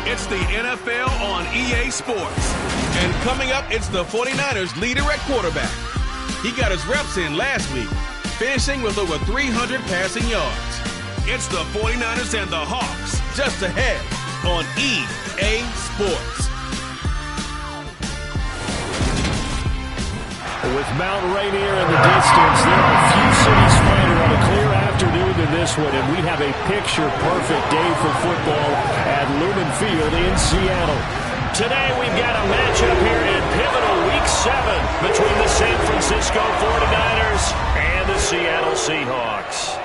It's the NFL on EA Sports. And coming up, it's the 49ers leader at quarterback. He got his reps in last week, finishing with over 300 passing yards. It's the 49ers and the Hawks, just ahead on EA Sports. With Mount Rainier in the distance, there are few cities finer on a clear afternoon than this one, and we have a picture-perfect day for football at Lumen Field in Seattle. Today we've got a matchup here in pivotal Week 7 between the San Francisco 49ers and the Seattle Seahawks.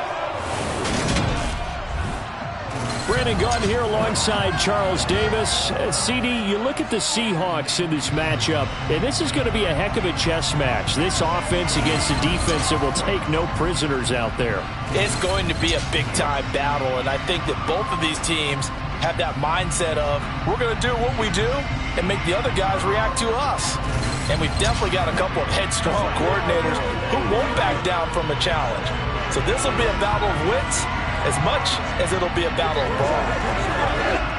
Brandon Gaudin here alongside Charles Davis. CD, you look at the Seahawks in this matchup, and this is going to be a heck of a chess match. This offense against a defense that will take no prisoners out there. It's going to be a big-time battle, and I think that both of these teams have that mindset of we're going to do what we do and make the other guys react to us. And we've definitely got a couple of headstrong coordinators who won't back down from a challenge. So this will be a battle of wits as much as it'll be a battle of ball.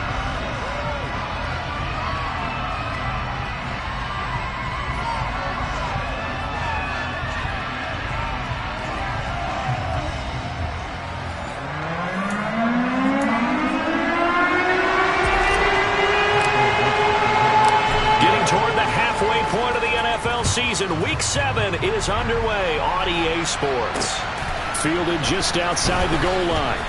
Season Week 7 is underway on EA Sports. Fielded just outside the goal line.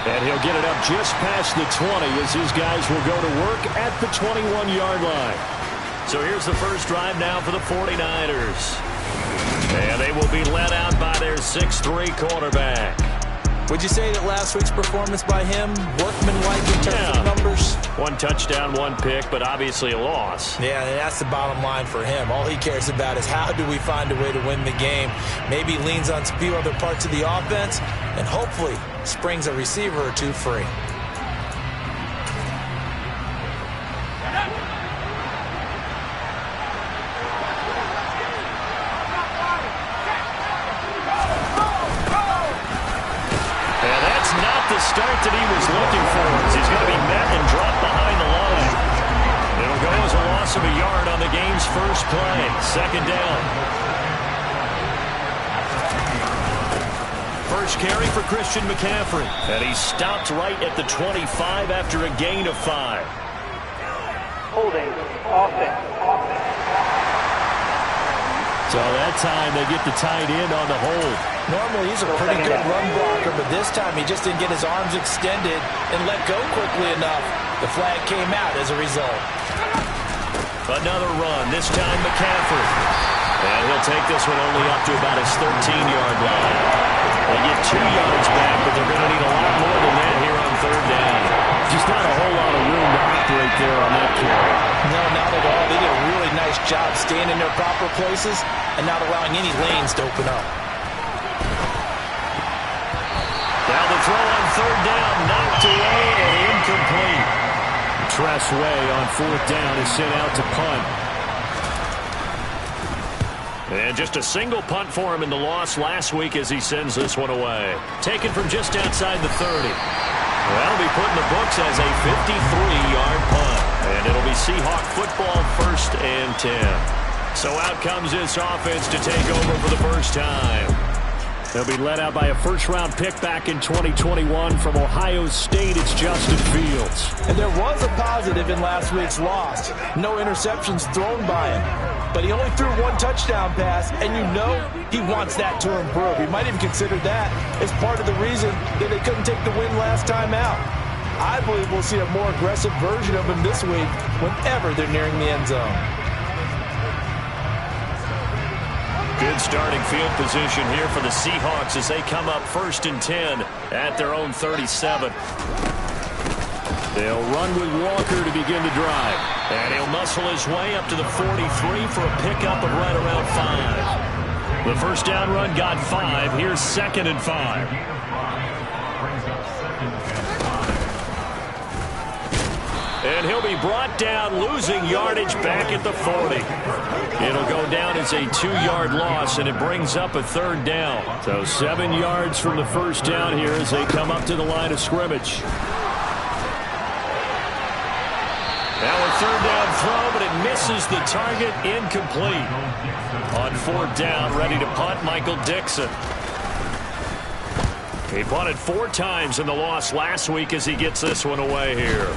And he'll get it up just past the 20 as his guys will go to work at the 21-yard line. So here's the first drive now for the 49ers. And they will be led out by their 6'3 quarterback. Would you say that last week's performance by him, workmanlike in terms of numbers? One touchdown, one pick, but obviously a loss. Yeah, and that's the bottom line for him. All he cares about is how do we find a way to win the game. Maybe he leans on a few other parts of the offense and hopefully springs a receiver or two free. Start that he was looking for as he's going to be met and dropped behind the line. It'll go as a loss of a yard on the game's first play. Second down. First carry for Christian McCaffrey. And he stopped right at the 25 after a gain of 5. Holding. Offense. So that time they get the tight end on the hold. Normally he's a pretty good run blocker, but this time he just didn't get his arms extended and let go quickly enough. The flag came out as a result. Another run, this time McCaffrey. And he'll take this one only up to about his 13-yard line. They get 2 yards back, but they're going to need a lot more than that here on third down. Just not a whole lot of room to operate there on that carry. No, not at all. They did a really nice job staying in their proper places and not allowing any lanes to open up. Now the throw on third down, knocked away and incomplete. Tress Way on fourth down is sent out to punt. And just a single punt for him in the loss last week as he sends this one away. Taken from just outside the 30. That'll be put in the books as a 53-yard punt. And it'll be Seahawk football, 1st and 10. So out comes this offense to take over for the first time. They'll be led out by a first-round pick back in 2021 from Ohio State. It's Justin Fields. And there was a positive in last week's loss. No interceptions thrown by him. But he only threw 1 touchdown pass, and you know he wants that to improve. He might even consider that as part of the reason that they couldn't take the win last time out. I believe we'll see a more aggressive version of him this week whenever they're nearing the end zone. Good starting field position here for the Seahawks as they come up 1st and 10 at their own 37. They'll run with Walker to begin the drive. And he'll muscle his way up to the 43 for a pickup of right around 5. The first down run got 5. Here's 2nd and 5. And he'll be brought down, losing yardage back at the 40. It'll go down is a 2-yard loss, and it brings up a 3rd down. So 7 yards from the first down here as they come up to the line of scrimmage. Now a 3rd down throw, but it misses the target, incomplete. On 4th down, ready to punt, Michael Dixon. He punted 4 times in the loss last week as he gets this one away here.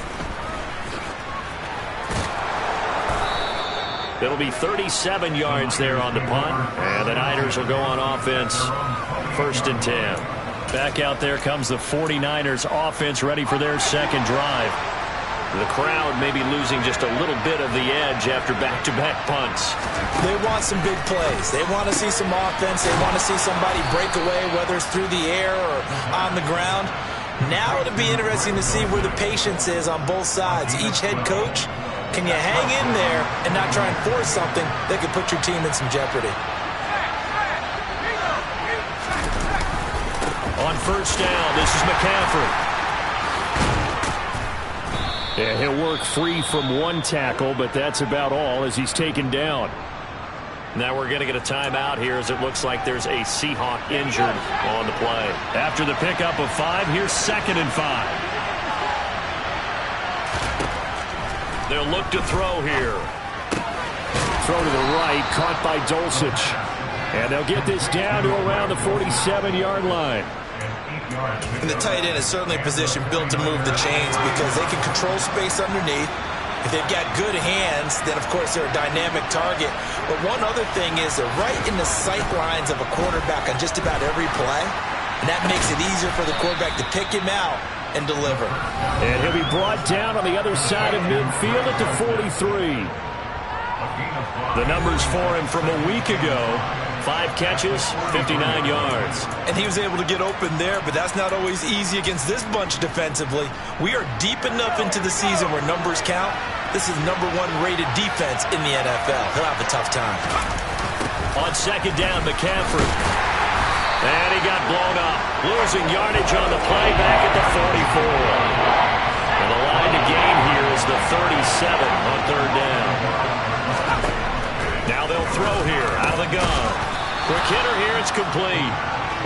It'll be 37 yards there on the punt, and the Niners will go on offense, 1st and 10. Back out there comes the 49ers offense, ready for their 2nd drive. The crowd may be losing just a little bit of the edge after back-to-back punts. They want some big plays. They want to see some offense. They want to see somebody break away, whether it's through the air or on the ground. Now it'll be interesting to see where the patience is on both sides. Each head coach, can you hang in there and not try and force something that could put your team in some jeopardy? On 1st down, this is McCaffrey. Yeah, he'll work free from 1 tackle, but that's about all as he's taken down. Now we're going to get a timeout here as it looks like there's a Seahawk injured on the play. After the pickup of 5, here's 2nd and 5. They'll look to throw here. Throw to the right, caught by Dulcich. And they'll get this down to around the 47-yard line. And the tight end is certainly a position built to move the chains because they can control space underneath. If they've got good hands, then of course they're a dynamic target. But one other thing is they're right in the sight lines of a quarterback on just about every play. And that makes it easier for the quarterback to pick him out and deliver. And he'll be brought down on the other side of midfield at the 43. The numbers for him from a week ago: 5 catches, 59 yards. And he was able to get open there, but that's not always easy against this bunch defensively. We are deep enough into the season where numbers count. This is #1 rated defense in the NFL. He'll have a tough time. On 2nd down, McCaffrey. And he got blown up. Losing yardage on the play back at the 44. And the line to gain here is the 37 on 3rd down. Now they'll throw here out of the gun. Quick hitter here, it's complete.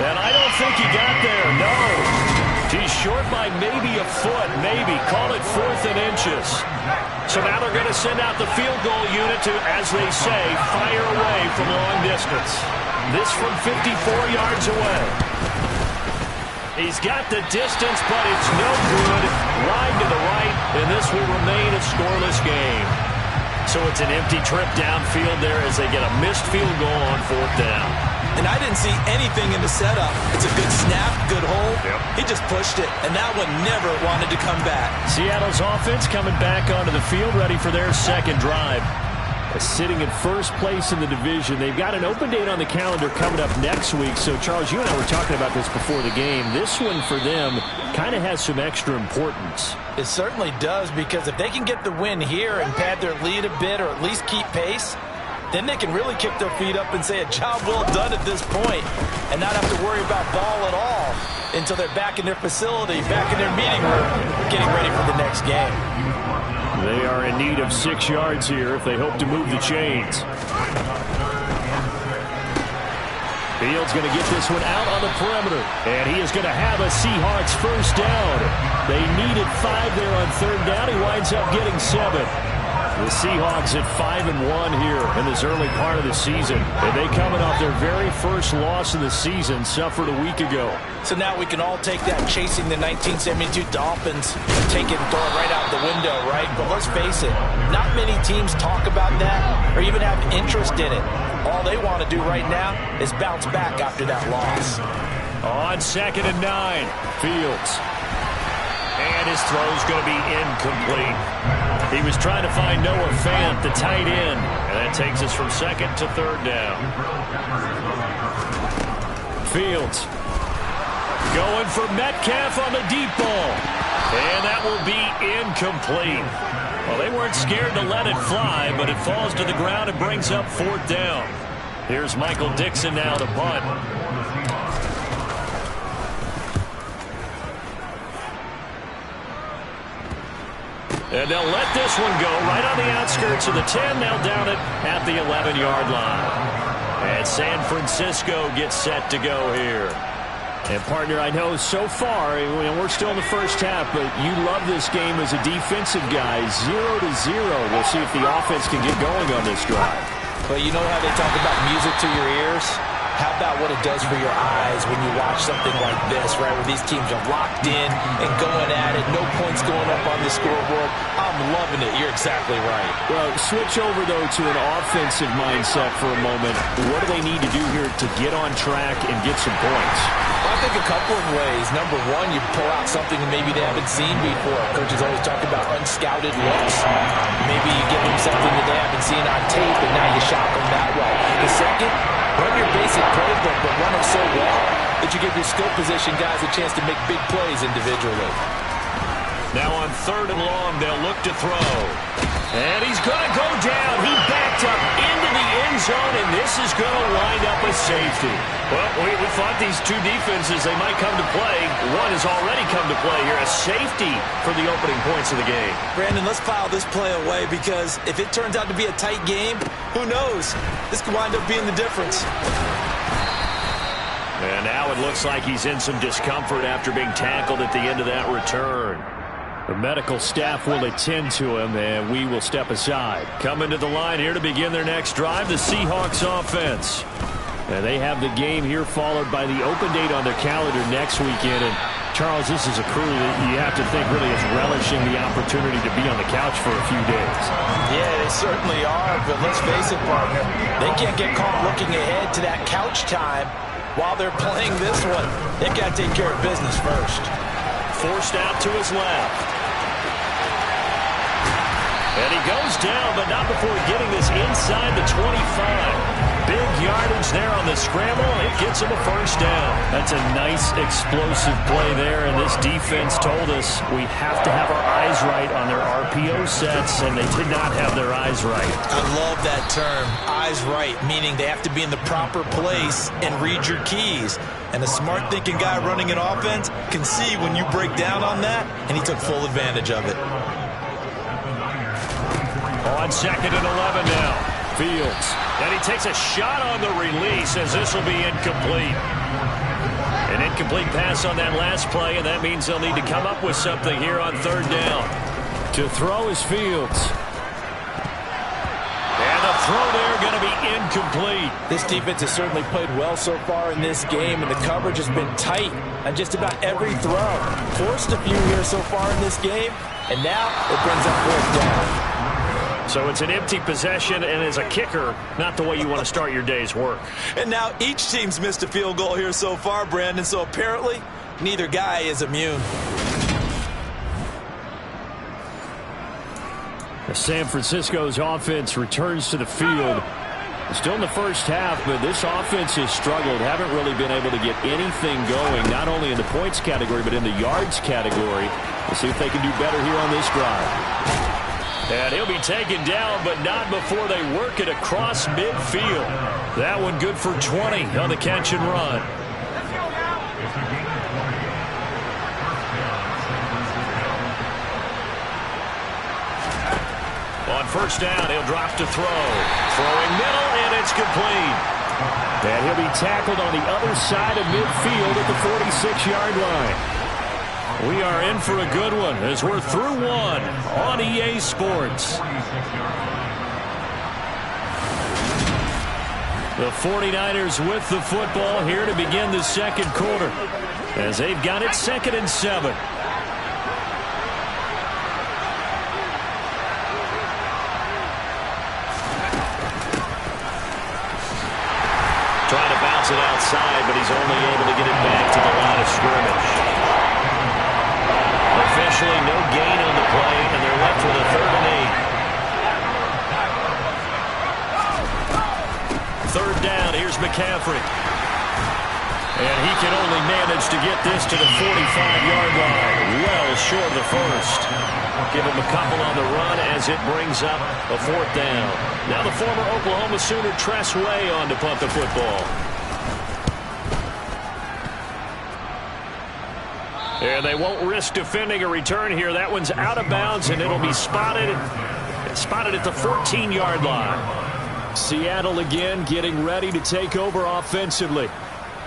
And I don't think he got there, no. He's short by maybe a foot, maybe. Call it 4th and inches. So now they're going to send out the field goal unit to, as they say, fire away from long distance. This from 54 yards away. He's got the distance, but it's no good. Wide to the right, and this will remain a scoreless game. So it's an empty trip downfield there as they get a missed field goal on 4th down. And I didn't see anything in the setup. It's a good snap, good hold. Yep. He just pushed it, and that one never wanted to come back. Seattle's offense coming back onto the field, ready for their 2nd drive. Sitting in 1st place in the division. They've got an open date on the calendar coming up next week. So, Charles, you and I were talking about this before the game. This one for them kind of has some extra importance. It certainly does, because if they can get the win here and pad their lead a bit or at least keep pace, then they can really kick their feet up and say a job well done at this point and not have to worry about ball at all until they're back in their facility, back in their meeting room, getting ready for the next game. They are in need of 6 yards here if they hope to move the chains. Fields going to get this one out on the perimeter. And he is going to have a Seahawks 1st down. They needed 5 there on 3rd down. He winds up getting 7. The Seahawks at 5-1 here in this early part of the season. And they coming off their very first loss of the season, suffered a week ago. So now we can all take that chasing the 1972 Dolphins and take it and throw it right out the window, right? But let's face it, not many teams talk about that or even have interest in it. All they want to do right now is bounce back after that loss. On 2nd and 9, Fields. And his throw's going to be incomplete. He was trying to find Noah Fant, the tight end. And that takes us from 2nd to 3rd down. Fields going for Metcalf on the deep ball. And that will be incomplete. Well, they weren't scared to let it fly, but it falls to the ground and brings up 4th down. Here's Michael Dixon now to punt. And they'll let this one go right on the outskirts of the 10. They'll down it at the 11-yard line. And San Francisco gets set to go here. And, partner, I know so far, we're still in the first half, but you love this game as a defensive guy. 0-0. We'll see if the offense can get going on this drive. But you know how they talk about music to your ears? How about what it does for your eyes when you watch something like this, right, where these teams are locked in and going at it, no points going up on the scoreboard? I'm loving it. You're exactly right. Well, switch over, though, to an offensive mindset for a moment. What do they need to do here to get on track and get some points? Well, I think a couple of ways. Number one, you pull out something that maybe they haven't seen before. Coaches always talk about unscouted looks. Maybe you give them something that they haven't seen on tape, and now you shock them that way. The second, run your basic playbook, but run it so well that you give your skill position guys a chance to make big plays individually. Now on 3rd and long, they'll look to throw. And he's going to go down. He backed up into the end zone, and this is going to wind up a safety. Well, we thought these two defenses, they might come to play. One has already come to play here, a safety for the opening points of the game. Brandon, let's file this play away because if it turns out to be a tight game, who knows? This could wind up being the difference. And now it looks like he's in some discomfort after being tackled at the end of that return. The medical staff will attend to him, and we will step aside. Coming to the line here to begin their next drive, the Seahawks offense. And they have the game here followed by the open date on their calendar next weekend. And, Charles, this is a crew that you have to think really is relishing the opportunity to be on the couch for a few days. Yeah, they certainly are, but let's face it, partner. They can't get caught looking ahead to that couch time while they're playing this one. They've got to take care of business first. Forced out to his left. And he goes down, but not before getting this inside the 25. Big yardage there on the scramble. It gets him a first down. That's a nice explosive play there, and this defense told us we have to have our eyes right on their RPO sets, and they did not have their eyes right. I love that term, eyes right, meaning they have to be in the proper place and read your keys. And a smart thinking guy running an offense can see when you break down on that, and he took full advantage of it. On 2nd and 11 now. Fields. And he takes a shot on the release as this will be incomplete. An incomplete pass on that last play, and that means they'll need to come up with something here on 3rd down. To throw is Fields. And the throw there going to be incomplete. This defense has certainly played well so far in this game, and the coverage has been tight on just about every throw. Forced a few here so far in this game, and now it brings up 4th down. So it's an empty possession, and as a kicker, not the way you want to start your day's work. And now each team's missed a field goal here so far, Brandon, so apparently neither guy is immune. San Francisco's offense returns to the field. Still in the first half, but this offense has struggled. Haven't really been able to get anything going, not only in the points category, but in the yards category. We'll see if they can do better here on this drive. And he'll be taken down, but not before they work it across midfield. That one good for 20 on the catch and run. On 1st down, he'll drop to throw. Throwing middle, and it's complete. And he'll be tackled on the other side of midfield at the 46-yard line. We are in for a good one as we're through one on EA Sports. The 49ers with the football here to begin the 2nd quarter as they've got it 2nd and 7. Trying to bounce it outside, but he's only able to get it back to the line of scrimmage. Officially no gain on the play, and they're left with a 3rd and 8. 3rd down, here's McCaffrey. And he can only manage to get this to the 45-yard line. Well short of the first. Give him a couple on the run as it brings up a 4th down. Now the former Oklahoma Sooner Tress Way on to punt the football. And they won't risk defending a return here. That one's out of bounds, and it'll be spotted at the 14-yard line. Seattle again getting ready to take over offensively.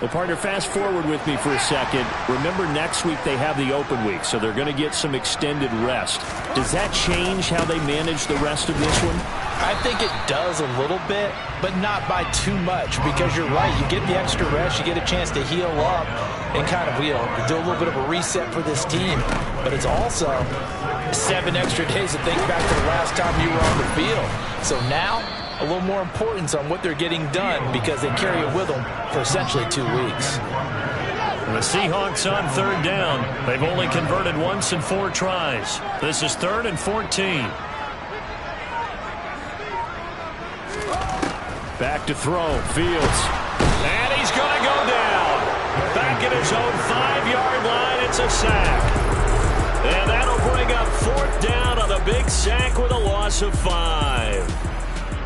Well, partner, fast forward with me for a second. Remember, next week they have the open week, so they're going to get some extended rest. Does that change how they manage the rest of this one? I think it does a little bit, but not by too much, because you're right. You get the extra rest, you get a chance to heal up and kind of, do a little bit of a reset for this team. But it's also 7 extra days to think back to the last time you were on the field. So now, a little more importance on what they're getting done because they carry it with them for essentially 2 weeks. The Seahawks on 3rd down. They've only converted once in 4 tries. This is 3rd and 14. Back to throw. Fields. And he's going to go down. Back at his own 5-yard line. It's a sack. And that'll bring up 4th down on a big sack with a loss of 5.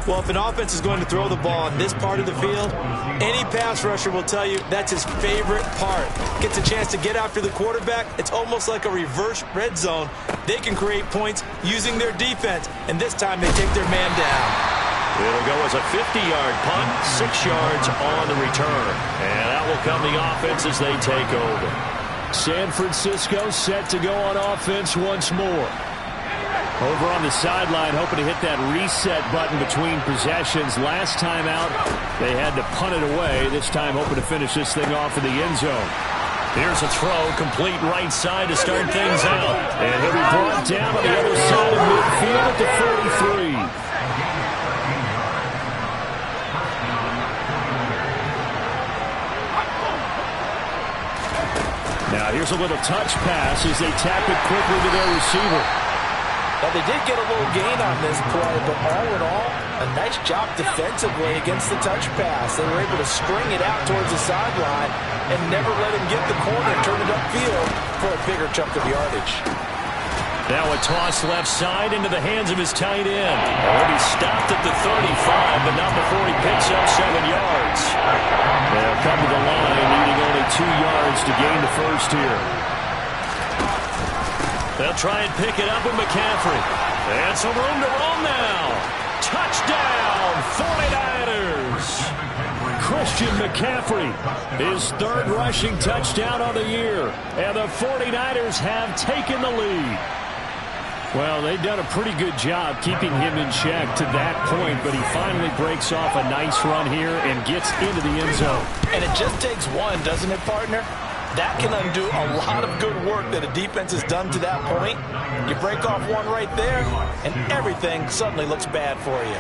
Well, if an offense is going to throw the ball in this part of the field, any pass rusher will tell you that's his favorite part. Gets a chance to get after the quarterback. It's almost like a reverse red zone. They can create points using their defense, and this time they take their man down. It'll go as a 50-yard punt, 6 yards on the return. And out will come the offense as they take over. San Francisco set to go on offense once more. Over on the sideline, hoping to hit that reset button between possessions. Last time out, they had to punt it away. This time, hoping to finish this thing off in the end zone. Here's a throw, complete right side to start things out. And he'll be brought down on the other side of midfield at the 43. Now, here's a little touch pass as they tap it quickly to their receiver. Now, they did get a little gain on this play, but all in all, a nice job defensively against the touch pass. They were able to string it out towards the sideline and never let him get the corner and turn it upfield for a bigger chunk of yardage. Now a toss left side into the hands of his tight end. Already stopped at the 35, but not before he picks up 7 yards. They'll come to the line, needing only 2 yards to gain the first here. They'll try and pick it up with McCaffrey. And some room to roam now. Touchdown, 49ers. Christian McCaffrey, his 3rd rushing touchdown on the year. And the 49ers have taken the lead. Well, they've done a pretty good job keeping him in check to that point, but he finally breaks off a nice run here and gets into the end zone. And it just takes one, doesn't it, partner? That can undo a lot of good work that a defense has done to that point. You break off one right there, and everything suddenly looks bad for you.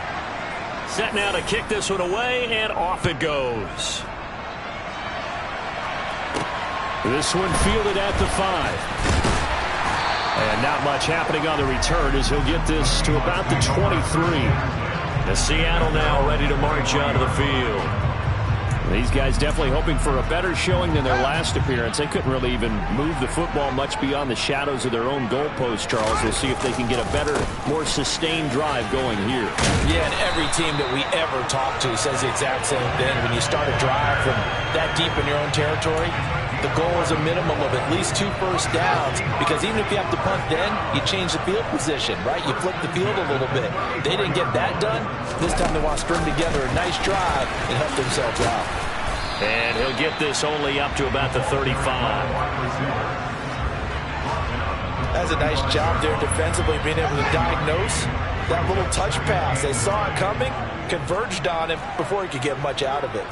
Set now to kick this one away, and off it goes. This one fielded at the 5. And not much happening on the return as he'll get this to about the 23. The Seattle now ready to march onto the field. These guys definitely hoping for a better showing than their last appearance. They couldn't really even move the football much beyond the shadows of their own goalpost, Charles. We'll see if they can get a better, more sustained drive going here. Yeah, and every team that we ever talk to says the exact same thing. When you start a drive from that deep in your own territory, the goal is a minimum of at least 2 first downs, because even if you have to punt then, you change the field position, right? You flip the field a little bit. They didn't get that done. This time they want to string together a nice drive and help themselves out. And he'll get this only up to about the 35. That's a nice job there defensively, being able to diagnose that little touch pass. They saw it coming, converged on him before he could get much out of it.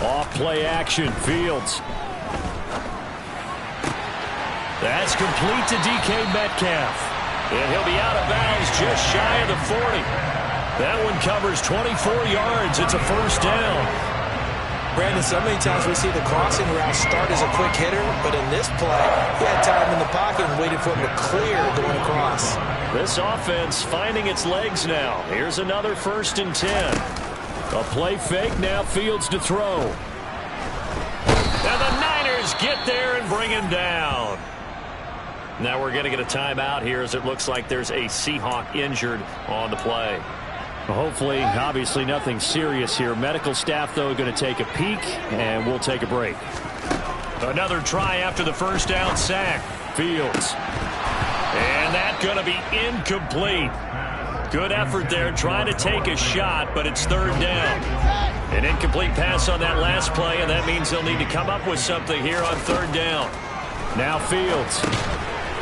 Off play action, Fields. That's complete to DK Metcalf. And he'll be out of bounds just shy of the 40. That one covers 24 yards. It's a first down. Brandon, so many times we see the crossing route start as a quick hitter, but in this play, he had time in the pocket and waited for him to clear going across. This offense finding its legs now. Here's another 1st and 10. A play fake, now Fields to throw. And the Niners get there and bring him down. Now we're going to get a timeout here as it looks like there's a Seahawk injured on the play. Hopefully, obviously nothing serious here. Medical staff, though, going to take a peek, and we'll take a break. Another try after the first down sack. Fields. And that's going to be incomplete. Good effort there trying to take a shot, but it's third down. An incomplete pass on that last play, and that means they'll need to come up with something here on third down. Now Fields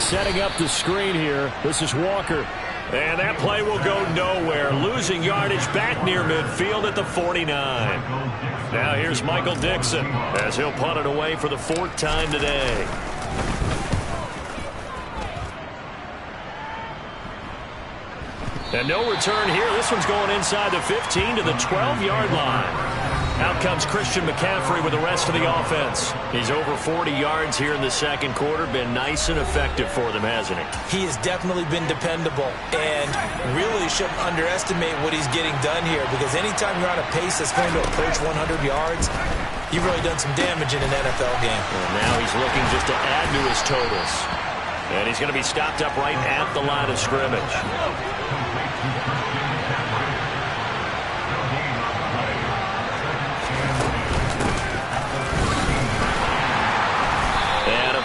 setting up the screen here. This is Walker. And that play will go nowhere. Losing yardage back near midfield at the 49. Now here's Michael Dixon as he'll punt it away for the fourth time today. And no return here. This one's going inside the 15 to the 12-yard line. Out comes Christian McCaffrey with the rest of the offense. He's over 40 yards here in the second quarter. Been nice and effective for them, hasn't he? He has definitely been dependable, and really shouldn't underestimate what he's getting done here, because anytime you're on a pace that's going to approach 100 yards, you've really done some damage in an NFL game. And now he's looking just to add to his totals. And he's going to be stopped up right at the line of scrimmage.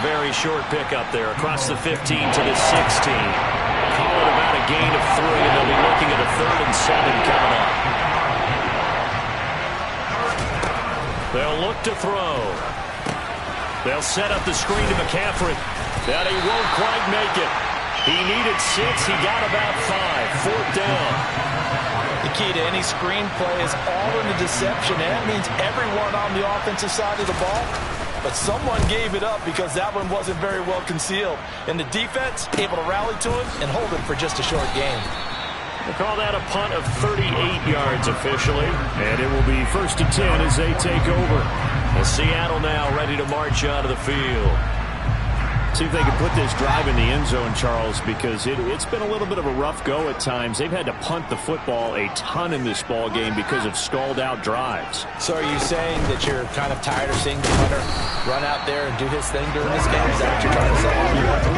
Very short pickup there across the 15 to the 16. Call it about a gain of 3, and they'll be looking at a 3rd and 7 coming up. They'll look to throw. They'll set up the screen to McCaffrey. That he won't quite make it. He needed 6. He got about 5. Fourth down. The key to any screen play is all in the deception, and that means everyone on the offensive side of the ball. But someone gave it up because that one wasn't very well concealed. And the defense able to rally to him and hold it for just a short gain. We'll call that a punt of 38 yards officially. And it will be 1st and 10 as they take over. And Seattle now ready to march onto the field. See if they can put this drive in the end zone, Charles, because it's been a little bit of a rough go at times. They've had to punt the football a ton in this ball game because of stalled-out drives. So are you saying that you're kind of tired of seeing the punter run out there and do his thing during this game? Is that what you're trying to say?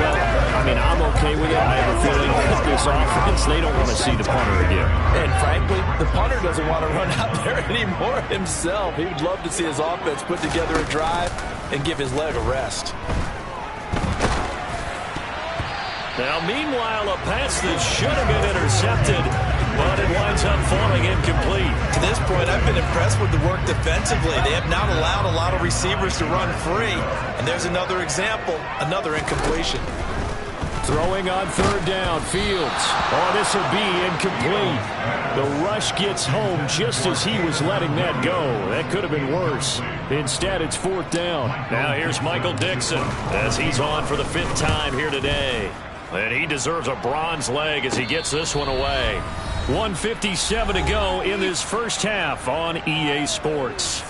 Well, I mean, I'm okay with it. I have a feeling that this offense, they don't want to see the punter again. And frankly, the punter doesn't want to run out there anymore himself. He would love to see his offense put together a drive and give his leg a rest. Now, meanwhile, a pass that should have been intercepted, but it winds up falling incomplete. To this point, I've been impressed with the work defensively. They have not allowed a lot of receivers to run free. And there's another example, another incompletion. Throwing on third down, Fields. Oh, this will be incomplete. The rush gets home just as he was letting that go. That could have been worse. Instead, it's fourth down. Now here's Michael Dixon as he's on for the 5th time here today. And he deserves a bronze leg as he gets this one away. 1:57 to go in this first half on EA Sports.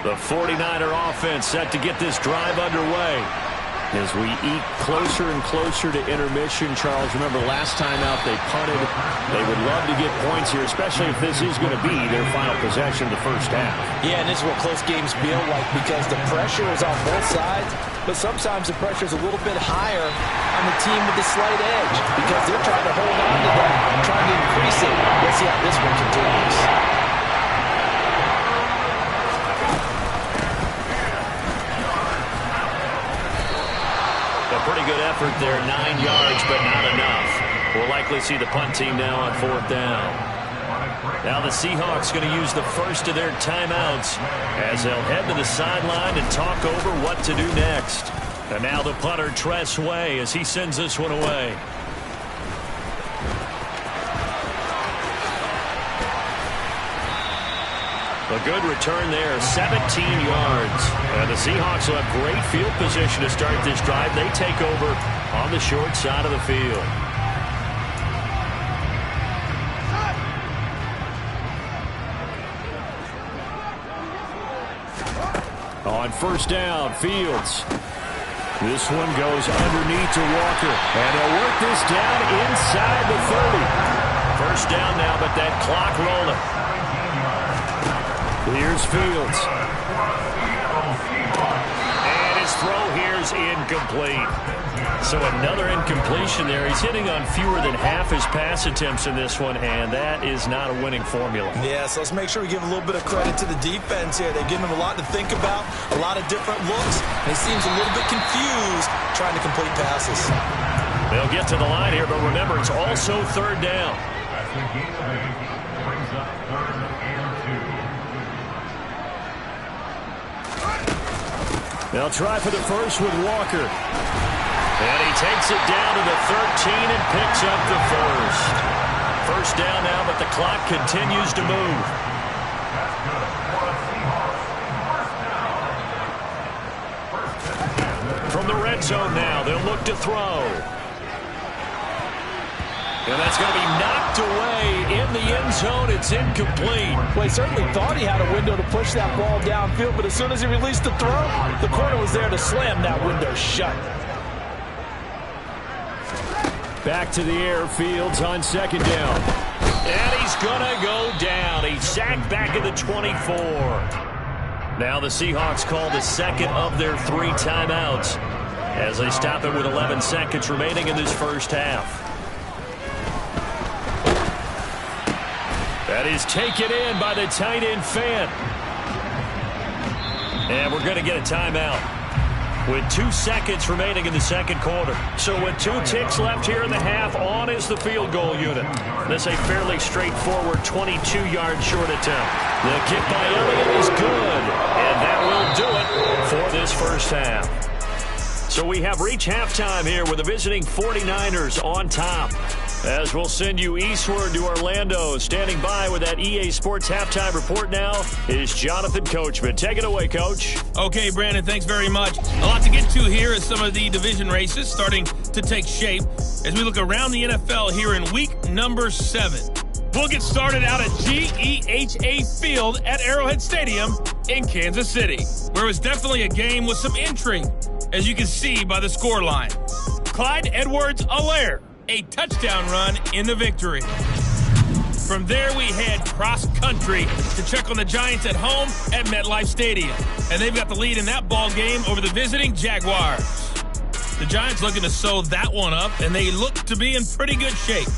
The 49er offense set to get this drive underway. As we eat closer and closer to intermission, Charles, remember last time out they punted. They would love to get points here, especially if this is going to be their final possession of the first half. Yeah, and this is what close games feel like because the pressure is on both sides, but sometimes the pressure is a little bit higher on the team with the slight edge because they're trying to hold on to that, trying to increase it. Let's see how this one continues. Pretty good effort there, 9 yards, but not enough. We'll likely see the punt team now on fourth down. Now the Seahawks going to use the first of their timeouts as they'll head to the sideline and talk over what to do next. And now the punter, Tress Way, as he sends this one away. A good return there, 17 yards. And the Seahawks will have great field position to start this drive. They take over on the short side of the field. On first down, Fields. This one goes underneath to Walker. And they'll work this down inside the 30. First down now, but that clock rolling. Here's Fields. And his throw here is is incomplete. So another incompletion there. He's hitting on fewer than half his pass attempts in this one, and that is not a winning formula. Yeah, so let's make sure we give a little bit of credit to the defense here. They've given him a lot to think about, a lot of different looks, and he seems a little bit confused trying to complete passes. They'll get to the line here, but remember, it's also third down. They'll try for the first with Walker. And he takes it down to the 13 and picks up the first. First down now, but the clock continues to move. From the red zone now, they'll look to throw. And that's going to be knocked away in the end zone. It's incomplete. Well, he certainly thought he had a window to push that ball downfield, but as soon as he released the throw, the corner was there to slam that window shut. Back to the airfields on second down. And he's going to go down. He's sacked back at the 24. Now the Seahawks call the second of their 3 timeouts as they stop it with 11 seconds remaining in this first half. That is taken in by the tight end Fan. And we're going to get a timeout with 2 seconds remaining in the second quarter. So with 2 ticks left here in the half, on is the field goal unit. This is a fairly straightforward 22-yard short attempt. The kick by Elliott is good, and that will do it for this first half. So we have reached halftime here with the visiting 49ers on top. As we'll send you eastward to Orlando. Standing by with that EA Sports halftime report now is Jonathan Coachman. Take it away, Coach. Okay, Brandon, thanks very much. A lot to get to here as some of the division races starting to take shape as we look around the NFL here in week number 7. We'll get started out at GEHA Field at Arrowhead Stadium in Kansas City, where it was definitely a game with some intrigue, as you can see by the scoreline. Clyde Edwards-Helaire, a touchdown run in the victory. From there, we head cross-country to check on the Giants at home at MetLife Stadium. And they've got the lead in that ball game over the visiting Jaguars. The Giants looking to sew that one up, and they look to be in pretty good shape.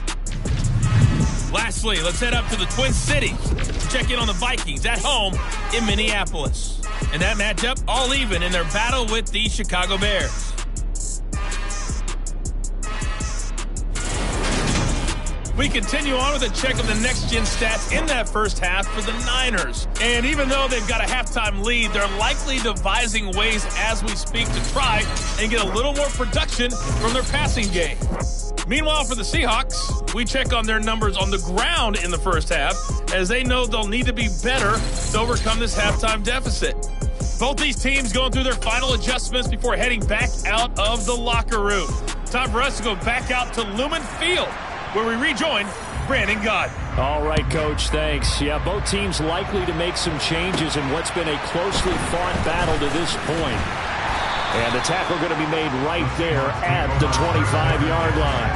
Lastly, let's head up to the Twin Cities to check in on the Vikings at home in Minneapolis. And that matchup all even in their battle with the Chicago Bears. We continue on with a check of the next-gen stats in that first half for the Niners. And even though they've got a halftime lead, they're likely devising ways as we speak to try and get a little more production from their passing game. Meanwhile, for the Seahawks, we check on their numbers on the ground in the first half, as they know they'll need to be better to overcome this halftime deficit. Both these teams going through their final adjustments before heading back out of the locker room. Time for us to go back out to Lumen Field, where we rejoin Brandon Gott. All right, Coach, thanks. Yeah, both teams likely to make some changes in what's been a closely fought battle to this point. And the tackle going to be made right there at the 25-yard line.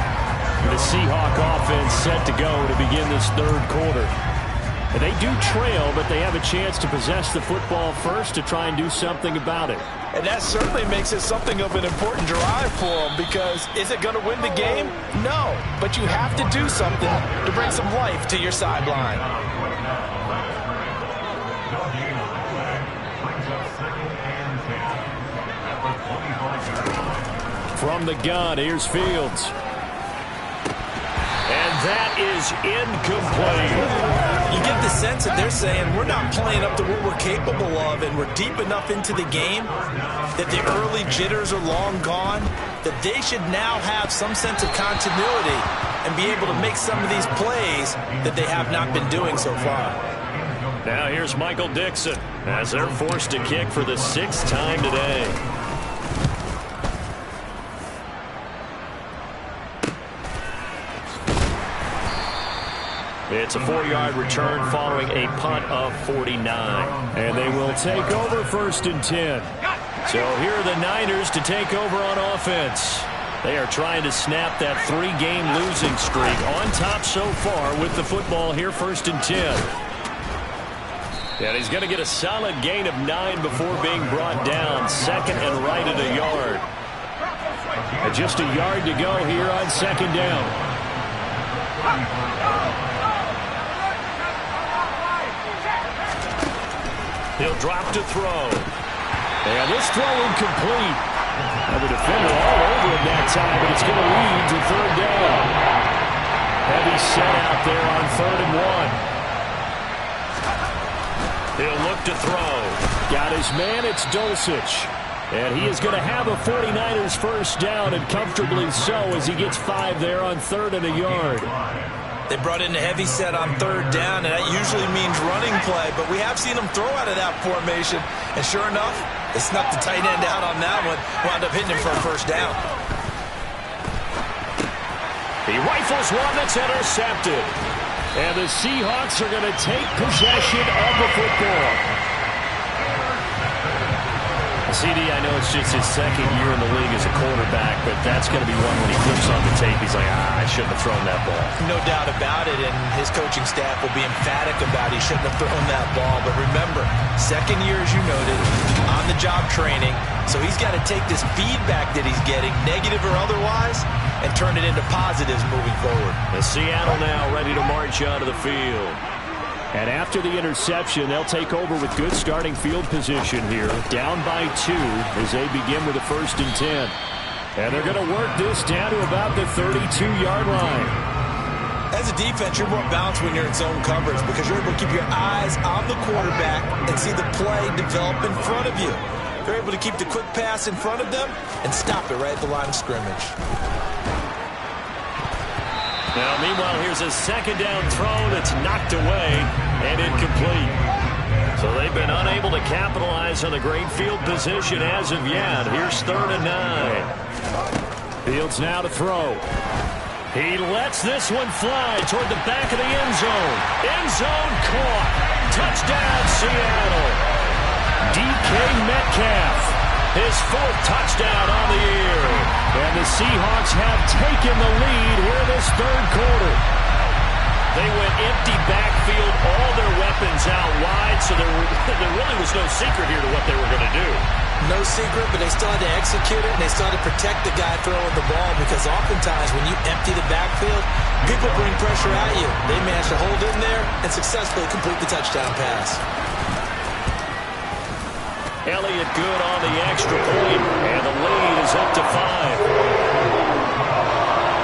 The Seahawk offense set to go to begin this third quarter. And they do trail, but they have a chance to possess the football first to try and do something about it. And that certainly makes it something of an important drive for them, because is it going to win the game? No, but you have to do something to bring some life to your sideline. From the gun, here's Fields. And that is incomplete. You get the sense that they're saying we're not playing up to what we're capable of, and we're deep enough into the game that the early jitters are long gone, that they should now have some sense of continuity and be able to make some of these plays that they have not been doing so far. Now here's Michael Dixon as they're forced to kick for the 6th time today. It's a 4-yard return following a punt of 49. And they will take over 1st and 10. So here are the Niners to take over on offense. They are trying to snap that 3-game losing streak. On top so far with the football here, 1st and 10. And he's going to get a solid gain of 9 before being brought down. Second and right at a yard. And just a yard to go here on second down. He'll drop to throw. And this throw incomplete. Now the defender all over him that time, but it's going to lead to third down. Heavy set out there on 3rd and 1. He'll look to throw. Got his man, it's Dulcich. And he is going to have a 49ers first down, and comfortably so, as he gets 5 there on 3rd and a yard. They brought in a heavy set on 3rd down, and that usually means running play, but we have seen them throw out of that formation. And sure enough, they snuck the tight end out on that one, wound up hitting him for a first down. He rifles one that's intercepted. And the Seahawks are going to take possession of the football. CD, I know it's just his second year in the league as a quarterback, but that's going to be one when he flips on the tape, he's like, I shouldn't have thrown that ball. No doubt about it, and his coaching staff will be emphatic about he shouldn't have thrown that ball. But remember, second year, as you noted, on-the-job training, so he's got to take this feedback that he's getting, negative or otherwise, and turn it into positives moving forward. And Seattle now ready to march onto the field. And after the interception, they'll take over with good starting field position here. Down by 2 as they begin with a 1st and 10. And they're going to work this down to about the 32-yard line. As a defense, you're more balanced when you're in zone coverage because you're able to keep your eyes on the quarterback and see the play develop in front of you. You're able to keep the quick pass in front of them and stop it right at the line of scrimmage. Now, meanwhile, here's a second down throw that's knocked away and incomplete. So they've been unable to capitalize on the great field position as of yet. Here's 3rd and 9. Fields now to throw. He lets this one fly toward the back of the end zone. End zone caught. Touchdown, Seattle. DK Metcalf. His 4th touchdown on the year. And the Seahawks have taken the lead here this 3rd quarter. They went empty backfield, all their weapons out wide, so there really was no secret here to what they were going to do. No secret, but they still had to execute it, and they still had to protect the guy throwing the ball because oftentimes when you empty the backfield, people bring pressure at you. They managed to hold in there and successfully complete the touchdown pass. Elliott good on the extra point, and the lead is up to 5.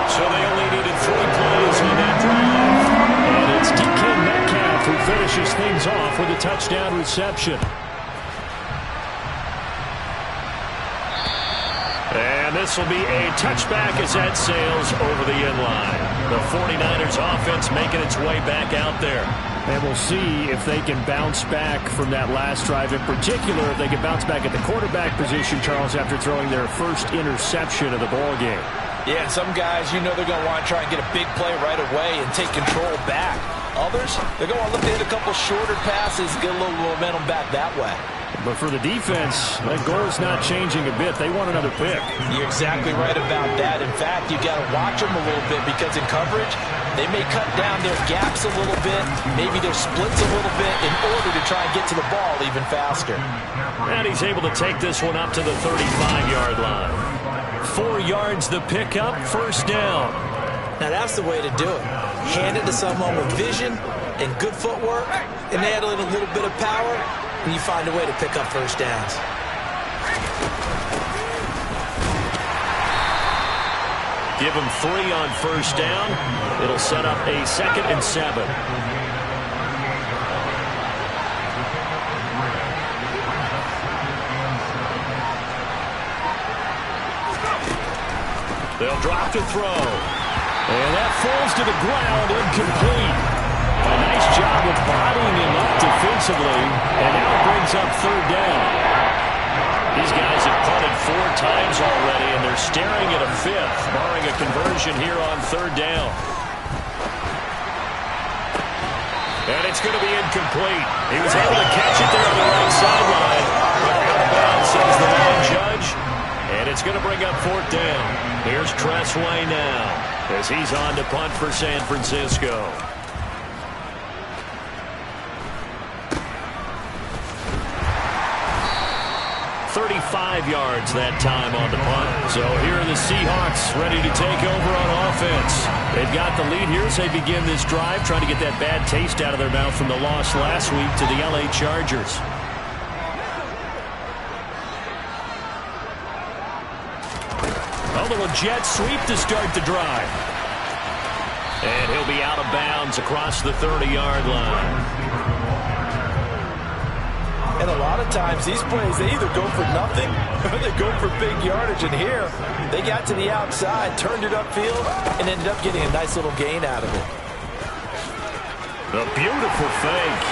So they only needed 3 plays on that drive. And it's DK Metcalf who finishes things off with a touchdown reception. And this will be a touchback as that sails over the end line. The 49ers offense making its way back out there. And we'll see if they can bounce back from that last drive. In particular, if they can bounce back at the quarterback position, Charles, after throwing their first interception of the ball game. Yeah, some guys, you know they're going to want to try and get a big play right away and take control back. Others, they're going to want to look to hit a couple shorter passes, get a little momentum back that way. But for the defense, that goal's not changing a bit. They want another pick. You're exactly right about that. In fact, you got to watch them a little bit because in coverage, they may cut down their gaps a little bit, maybe their splits a little bit in order to try and get to the ball even faster. And he's able to take this one up to the 35-yard line. 4 yards the pickup, first down. Now that's the way to do it. Hand it to someone with vision and good footwork and add in a little bit of power, and you find a way to pick up first downs. Give him 3 on first down. It'll set up a 2nd and 7. They'll drop to throw. And that falls to the ground, incomplete. A nice job of bodying him up defensively, and now it brings up 3rd down. These guys have punted 4 times already, and they're staring at a 5th, barring a conversion here on 3rd down. And it's going to be incomplete. He was able to catch it there on the right sideline. But out of bounds, says the line judge. And it's going to bring up 4th down. Here's Tressway now as he's on to punt for San Francisco. 35 yards that time on the punt. So here are the Seahawks ready to take over on offense. They've got the lead here as they begin this drive, trying to get that bad taste out of their mouth from the loss last week to the LA Chargers. A little jet sweep to start the drive. And he'll be out of bounds across the 30-yard line. And a lot of times these plays, they either go for nothing or they go for big yardage. And here, they got to the outside, turned it upfield, and ended up getting a nice little gain out of it. A beautiful fake.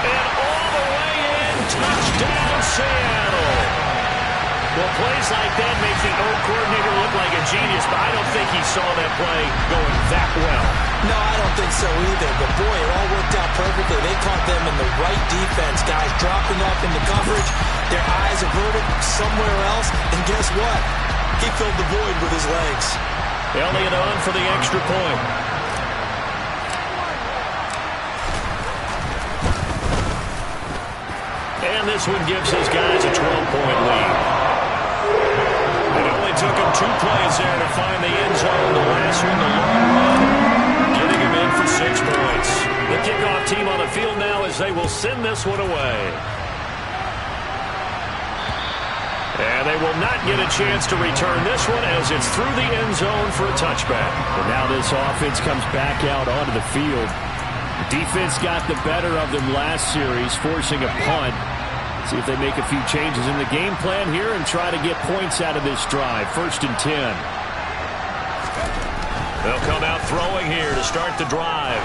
And all the way in, touchdown Seattle. Well, plays like that make the O coordinator look like a genius, but I don't think he saw that play going that well. No, I don't think so either. But, boy, it all worked out perfectly. They caught them in the right defense. Guys dropping up into coverage. Their eyes averted somewhere else. And guess what? He filled the void with his legs. Elliott on for the extra point. And this one gives his guys a 12-point lead. It only took him 2 plays there to find the end zone. The last one, the long run, getting him in for 6 points. The kickoff team on the field now as they will send this one away. And they will not get a chance to return this one as it's through the end zone for a touchback. And now this offense comes back out onto the field. The defense got the better of them last series, forcing a punt. See if they make a few changes in the game plan here and try to get points out of this drive. 1st and 10. They'll come out throwing here to start the drive.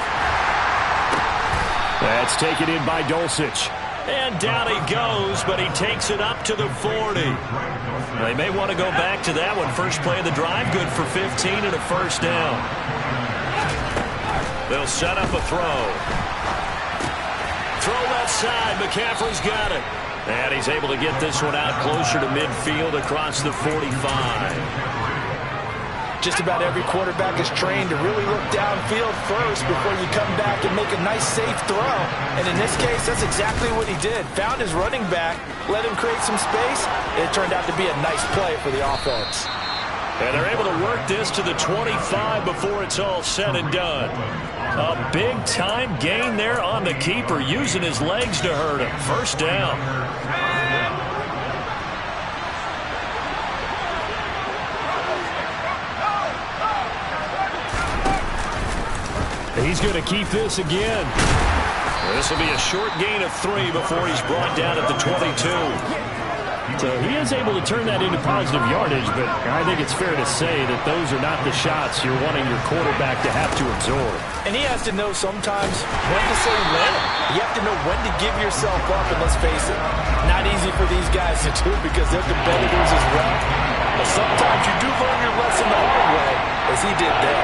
That's taken in by Dulcich. And down he goes, but he takes it up to the 40. They may want to go back to that one. First play of the drive, good for 15 and a first down. They'll set up a throw. Throw left side. McCaffrey's got it. And he's able to get this one out closer to midfield across the 45. Just about every quarterback is trained to really look downfield first before you come back and make a nice, safe throw. And in this case, that's exactly what he did. Found his running back, let him create some space, and it turned out to be a nice play for the offense. And they're able to work this to the 25 before it's all said and done. A big-time gain there on the keeper, using his legs to hurt him. First down. He's going to keep this again. This will be a short gain of 3 before he's brought down at the 22. So he is able to turn that into positive yardage, but I think it's fair to say that those are not the shots you're wanting your quarterback to have to absorb. And he has to know sometimes when to say when. You have to know when to give yourself up, and let's face it, not easy for these guys to do because they're competitors as well. But sometimes you do learn your lesson the hard way, as he did there.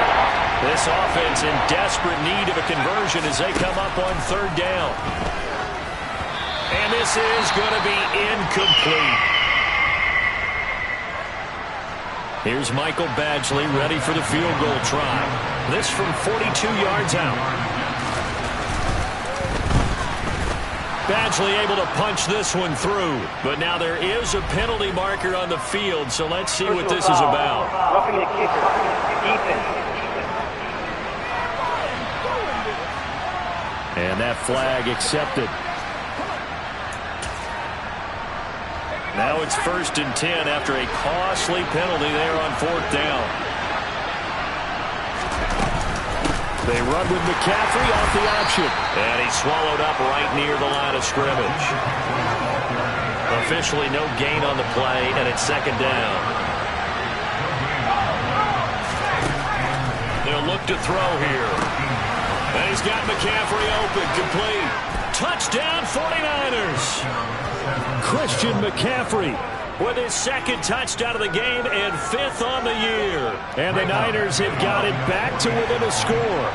This offense in desperate need of a conversion as they come up on 3rd down. And this is going to be incomplete. Here's Michael Badgley ready for the field goal try. This from 42 yards out. Badgley able to punch this one through. But now there is a penalty marker on the field, so let's see what this is about. Roughing the kicker. Defense. And that flag accepted. Now it's 1st and 10 after a costly penalty there on 4th down. They run with McCaffrey off the option. And he's swallowed up right near the line of scrimmage. Officially no gain on the play, and it's 2nd down. They'll look to throw here. And he's got McCaffrey open, complete. Touchdown 49ers. Christian McCaffrey with his 2nd touchdown of the game and 5th on the year. And the Niners have got it back to within a score.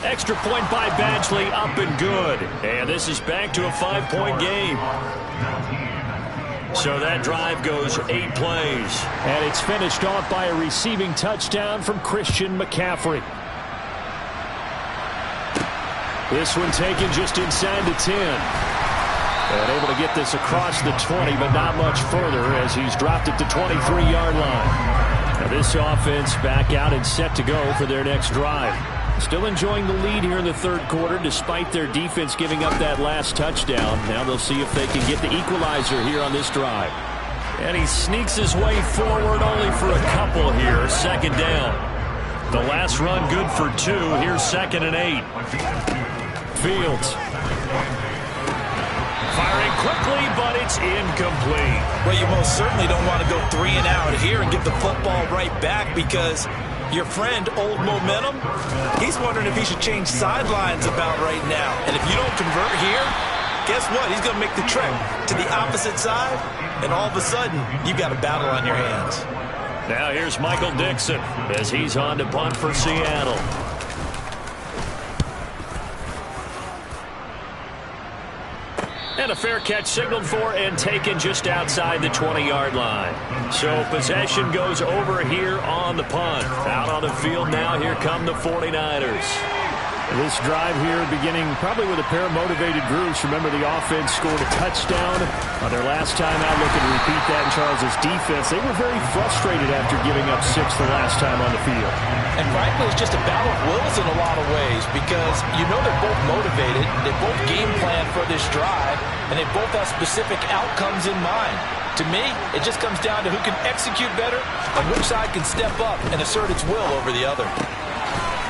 Extra point by Badgley, up and good. And this is back to a 5-point game. So that drive goes 8 plays. And it's finished off by a receiving touchdown from Christian McCaffrey. This one taken just inside the 10. And able to get this across the 20, but not much further as he's dropped it to 23-yard line. Now this offense back out and set to go for their next drive. Still enjoying the lead here in the third quarter despite their defense giving up that last touchdown. Now they'll see if they can get the equalizer here on this drive. And he sneaks his way forward only for a couple here. Second down. The last run good for 2. Here's 2nd and 8. Fields. Firing quickly, but it's incomplete. Well, you most certainly don't want to go 3 and out here and give the football right back because your friend, Old Momentum, he's wondering if he should change sidelines about right now. And if you don't convert here, guess what? He's going to make the trip to the opposite side, and all of a sudden, you've got a battle on your hands. Now here's Michael Dixon as he's on to punt for Seattle. And a fair catch signaled for and taken just outside the 20-yard line. So possession goes over here on the punt. Out on the field now, here come the 49ers. This drive here beginning probably with a pair of motivated groups. Remember, the offense scored a touchdown on their last time out. Looking to repeat that in Charles's defense. They were very frustrated after giving up 6 the last time on the field. And frankly, it's just a battle of wills in a lot of ways because you know they're both motivated. They both game plan for this drive, and they both have specific outcomes in mind. To me, it just comes down to who can execute better and which side can step up and assert its will over the other.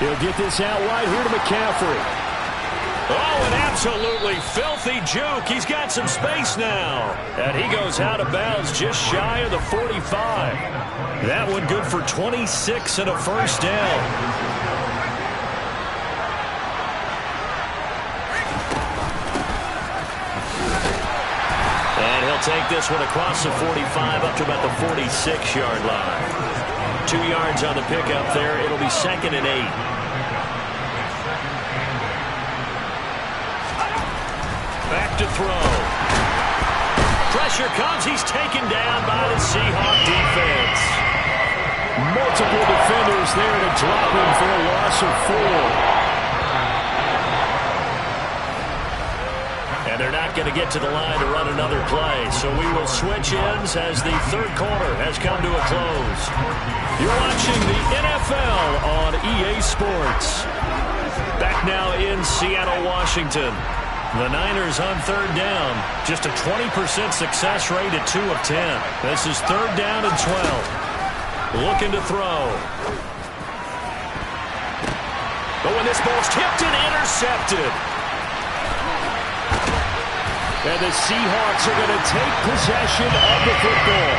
He'll get this out wide here to McCaffrey. Oh, an absolutely filthy juke. He's got some space now. And he goes out of bounds just shy of the 45. That one good for 26 and a first down. And he'll take this one across the 45 up to about the 46-yard line. 2 yards on the pickup there. It'll be 2nd and 8. Back to throw. Pressure comes. He's taken down by the Seahawk defense. Multiple defenders there to drop him for a loss of 4. And they're not going to get to the line to run another play. So we will switch ends as the third quarter has come to a close. You're watching the NFL on EA Sports. Back now in Seattle, Washington. The Niners on third down. Just a 20% success rate at 2 of 10. This is 3rd down and 12. Looking to throw. But when this ball's tipped and intercepted. And the Seahawks are going to take possession of the football.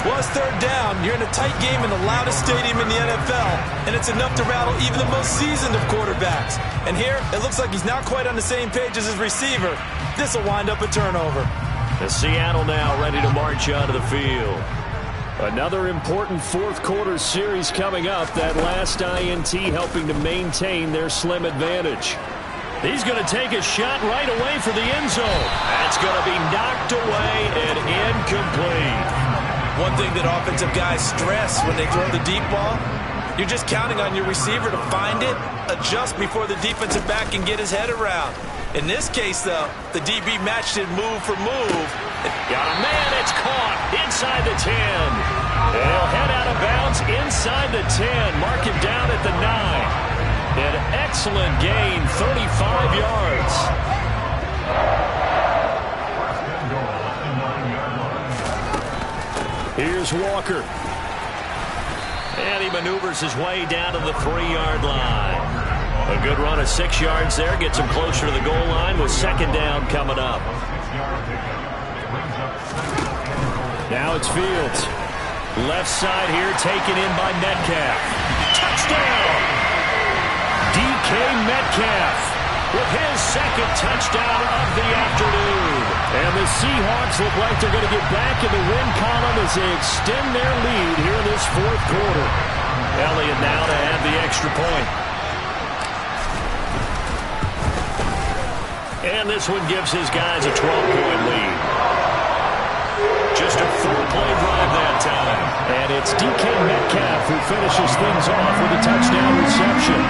Well, it's 3rd down. You're in a tight game in the loudest stadium in the NFL, and it's enough to rattle even the most seasoned of quarterbacks. And here, it looks like he's not quite on the same page as his receiver. This will wind up a turnover. The Seattle now ready to march onto the field. Another important fourth quarter series coming up. That last INT helping to maintain their slim advantage. He's going to take a shot right away for the end zone. That's going to be knocked away and incomplete. One thing that offensive guys stress when they throw the deep ball, you're just counting on your receiver to find it, adjust before the defensive back can get his head around. In this case, though, the DB matched it move for move. Got a man, it's caught inside the 10. They'll head out of bounds inside the 10. Mark him down at the 9. An excellent gain, 35 yards. Here's Walker. And he maneuvers his way down to the 3-yard line. A good run of 6 yards there. Gets him closer to the goal line with 2nd down coming up. Now it's Fields. Left side here taken in by Metcalf. Touchdown! DK Metcalf with his 2nd touchdown of the afternoon. And the Seahawks look like they're going to get back in the win column as they extend their lead here in this fourth quarter. Elliott now to add the extra point. And this one gives his guys a 12-point lead. Just a 4-play drive that time. And it's DK Metcalf who finishes things off with a touchdown reception.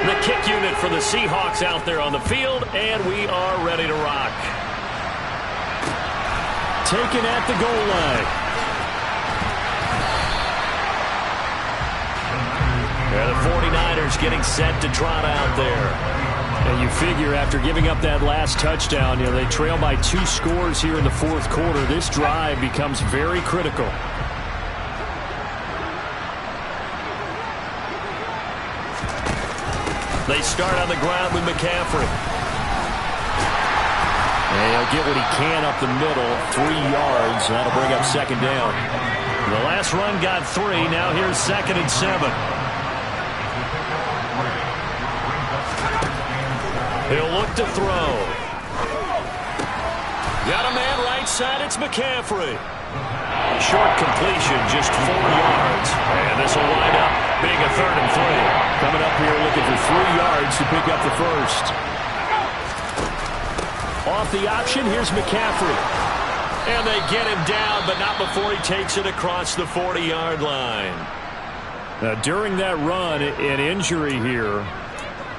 The kick unit for the Seahawks out there on the field, and we are ready to rock. Taken at the goal line. Yeah, the 49ers getting set to trot out there. And you figure after giving up that last touchdown, they trail by 2 scores here in the fourth quarter. This drive becomes very critical. They start on the ground with McCaffrey. And he'll get what he can up the middle, 3 yards. That'll bring up second down. The last run got 3. Now here's 2nd and 7. He'll look to throw. Got a man right side. It's McCaffrey. Short completion, just 4 yards. And this will wind up being a 3rd and 3. Coming up here looking for 3 yards to pick up the first. Off the option, here's McCaffrey. And they get him down, but not before he takes it across the 40-yard line. Now, during that run, an injury here.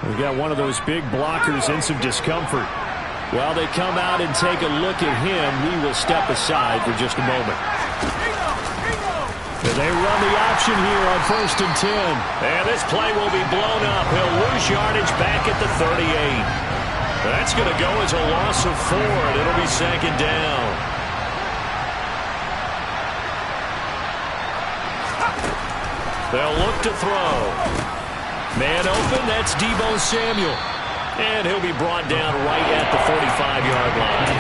We've got one of those big blockers in some discomfort. While they come out and take a look at him, we will step aside for just a moment. And they run the option here on 1st and 10. And this play will be blown up. He'll lose yardage back at the 38. That's going to go as a loss of 4, and it'll be 2nd down. They'll look to throw. Man open, that's Deebo Samuel. And he'll be brought down right at the 45-yard line.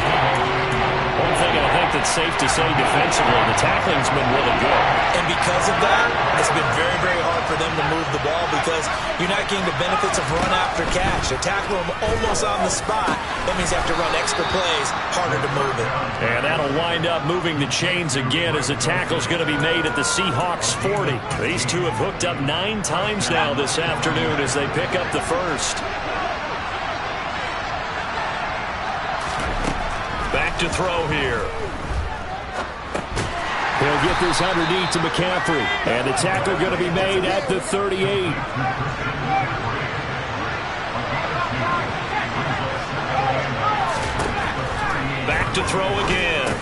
One thing I think that's safe to say defensively, the tackling's been really good. And because of that, it's been very, very hard for them to move the ball because you're not getting the benefits of run after catch. They're tackling them almost on the spot. That means they have to run extra plays, harder to move it. And that'll wind up moving the chains again as the tackle's going to be made at the Seahawks 40. These two have hooked up 9 times now this afternoon as they pick up the first. Back to throw here. He'll get this underneath to McCaffrey. And the tackle going to be made at the 38. Back to throw again.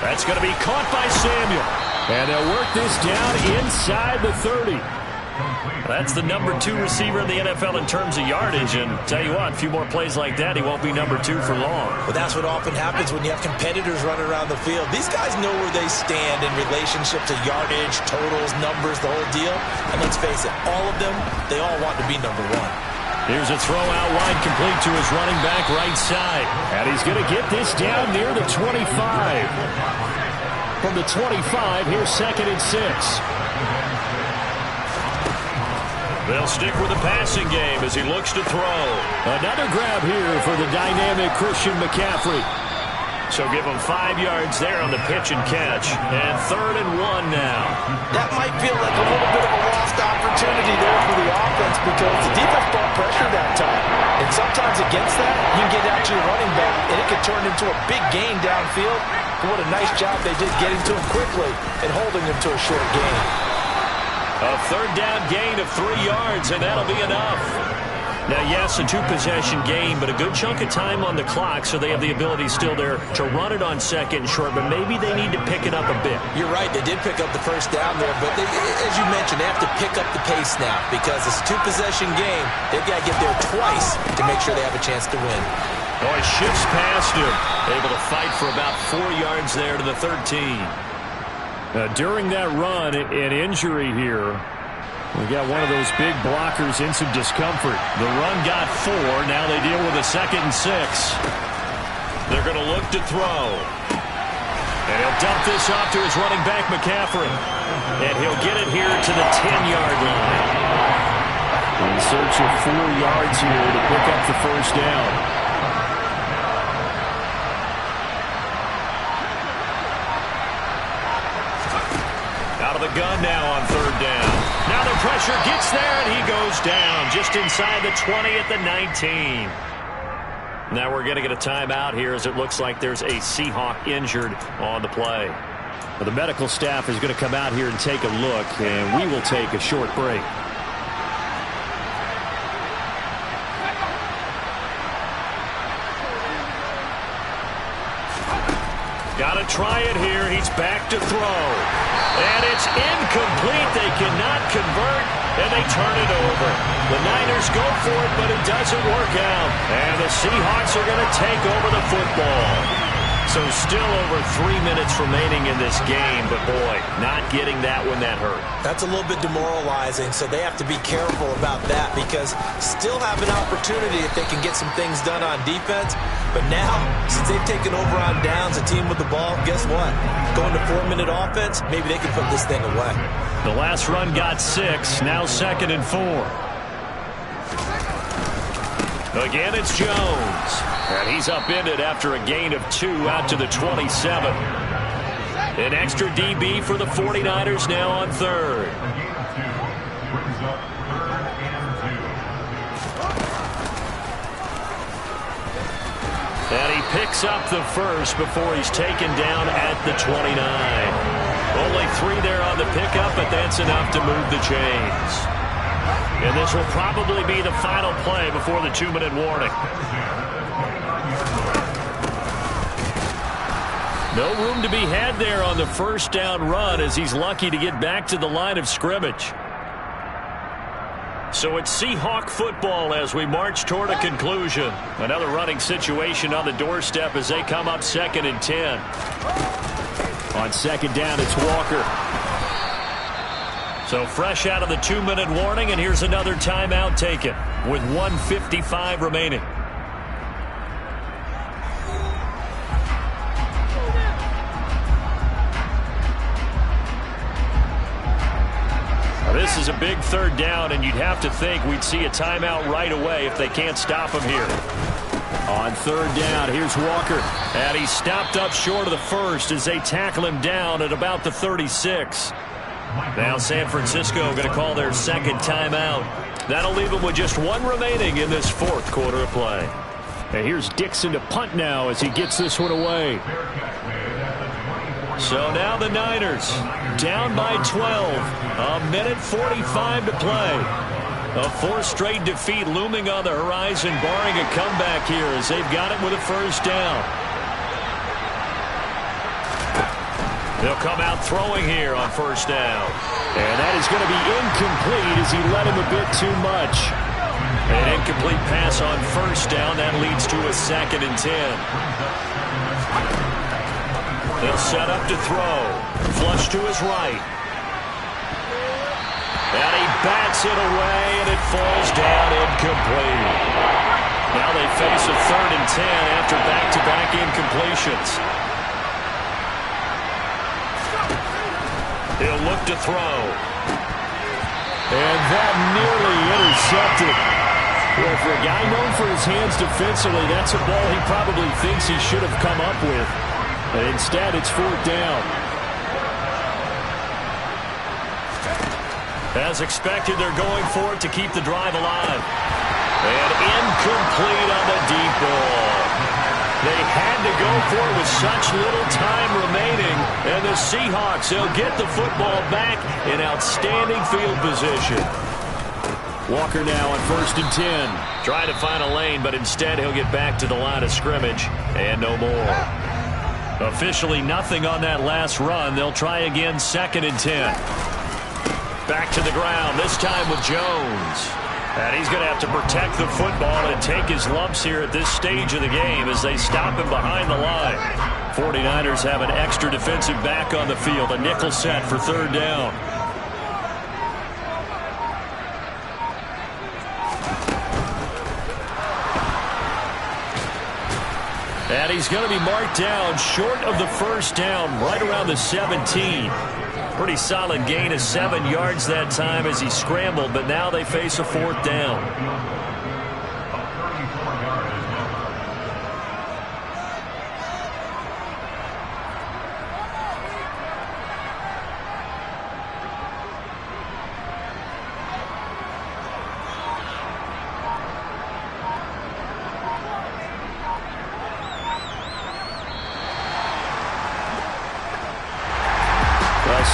That's going to be caught by Samuel. And they'll work this down inside the 30. That's the number 2 receiver in the NFL in terms of yardage. And tell you what, a few more plays like that, he won't be number 2 for long. But that's what often happens when you have competitors running around the field. These guys know where they stand in relationship to yardage, totals, numbers, the whole deal. And let's face it, all of them, they all want to be number 1. Here's a throw out wide, complete to his running back right side. And he's going to get this down near the 25. From the 25, here's 2nd and 6. They'll stick with the passing game as he looks to throw. Another grab here for the dynamic Christian McCaffrey. So give him 5 yards there on the pitch and catch. And 3rd and 1 now. That might feel like a little bit of a lost opportunity there for the offense because the defense brought pressure that time. And sometimes against that, you can get out to your running back, and it could turn into a big gain downfield. But what a nice job they did getting to him quickly and holding him to a short gain. A 3rd down gain of 3 yards, and that'll be enough. Now, yes, a 2-possession game, but a good chunk of time on the clock, so they have the ability still there to run it on 2nd and short, but maybe they need to pick it up a bit. You're right, they did pick up the first down there, but as you mentioned, they have to pick up the pace now because it's a 2-possession game. They've got to get there twice to make sure they have a chance to win. Oh, he shifts past him. Able to fight for about 4 yards there to the 13. During that run, an injury here. We got one of those big blockers in some discomfort. The run got 4. Now they deal with a 2nd and 6. They're going to look to throw. And he'll dump this off to his running back, McCaffrey. And he'll get it here to the 10-yard line. In search of 4 yards here to pick up the first down. Out of the gun now on 3rd down. Now the pressure gets there, and he goes down just inside the 20 at the 19. Now we're going to get a timeout here as it looks like there's a Seahawk injured on the play. Well, the medical staff is going to come out here and take a look, and we will take a short break. to try it here. He's back to throw. And it's incomplete. They cannot convert, and they turn it over. The Niners go for it, but it doesn't work out. And the Seahawks are going to take over the football. So still over 3 minutes remaining in this game, but boy, not getting that when that hurt. That's a little bit demoralizing, so they have to be careful about that because still have an opportunity if they can get some things done on defense. But now, since they've taken over on downs, a team with the ball, guess what? Going to 4-minute offense, maybe they can put this thing away. The last run got 6, now 2nd and 4. Again, it's Jones. And he's upended after a gain of 2 out to the 27. An extra DB for the 49ers now on 3rd. And he picks up the first before he's taken down at the 29. Only 3 there on the pickup, but that's enough to move the chains. And this will probably be the final play before the 2-minute warning. No room to be had there on the first down run as he's lucky to get back to the line of scrimmage. So it's Seahawk football as we march toward a conclusion. Another running situation on the doorstep as they come up 2nd and 10. On 2nd down, it's Walker. So fresh out of the 2-minute warning, and here's another timeout taken with 1:55 remaining. This is a big 3rd down, and you'd have to think we'd see a timeout right away if they can't stop him here. On 3rd down, here's Walker. And he's stopped up short of the first as they tackle him down at about the 36. Now San Francisco going to call their 2nd timeout. That'll leave them with just 1 remaining in this 4th quarter of play. And here's Dixon to punt now as he gets this one away. So now the Niners down by 12. A minute 45 to play. A 4th straight defeat looming on the horizon, barring a comeback here as they've got it with a 1st down. They'll come out throwing here on 1st down. And that is going to be incomplete as he led him a bit too much. An incomplete pass on 1st down. That leads to a 2nd and 10. They'll set up to throw. Flush to his right. And he bats it away, and it falls down incomplete. Now they face a 3rd and 10 after back-to-back incompletions. He'll look to throw. And that nearly intercepted. Well, for a guy known for his hands defensively, that's a ball he probably thinks he should have come up with. But instead, it's 4th down. As expected, they're going for it to keep the drive alive. And incomplete on the deep ball. They had to go for it with such little time remaining. And the Seahawks, they'll get the football back in outstanding field position. Walker now on 1st and 10. Trying to find a lane, but instead he'll get back to the line of scrimmage. And no more. Officially nothing on that last run. They'll try again 2nd and 10. Back to the ground, this time with Jones. And he's going to have to protect the football and take his lumps here at this stage of the game as they stop him behind the line. 49ers have an extra defensive back on the field, a nickel set for 3rd down. And he's going to be marked down short of the 1st down, right around the 17. Pretty solid gain of 7 yards that time as he scrambled, but now they face a 4th down.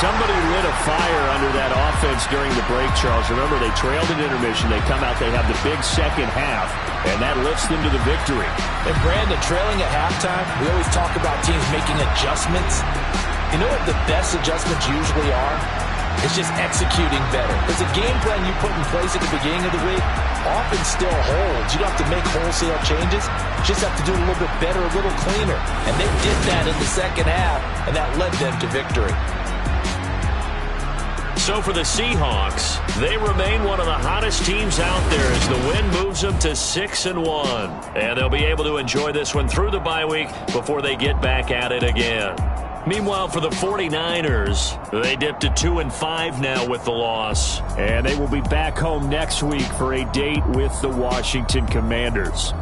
Somebody lit a fire under that offense offense during the break, Charles. Remember, they trailed at intermission. They come out, they have the big second half, and that lifts them to the victory. And Brandon, trailing at halftime, we always talk about teams making adjustments. You know what the best adjustments usually are? It's just executing better. Because the game plan you put in place at the beginning of the week often still holds. You don't have to make wholesale changes. You just have to do it a little bit better, a little cleaner. And they did that in the second half, and that led them to victory. So for the Seahawks, they remain one of the hottest teams out there as the win moves them to 6-1. And they'll be able to enjoy this one through the bye week before they get back at it again. Meanwhile, for the 49ers, they dipped to 2-5 now with the loss. And they will be back home next week for a date with the Washington Commanders.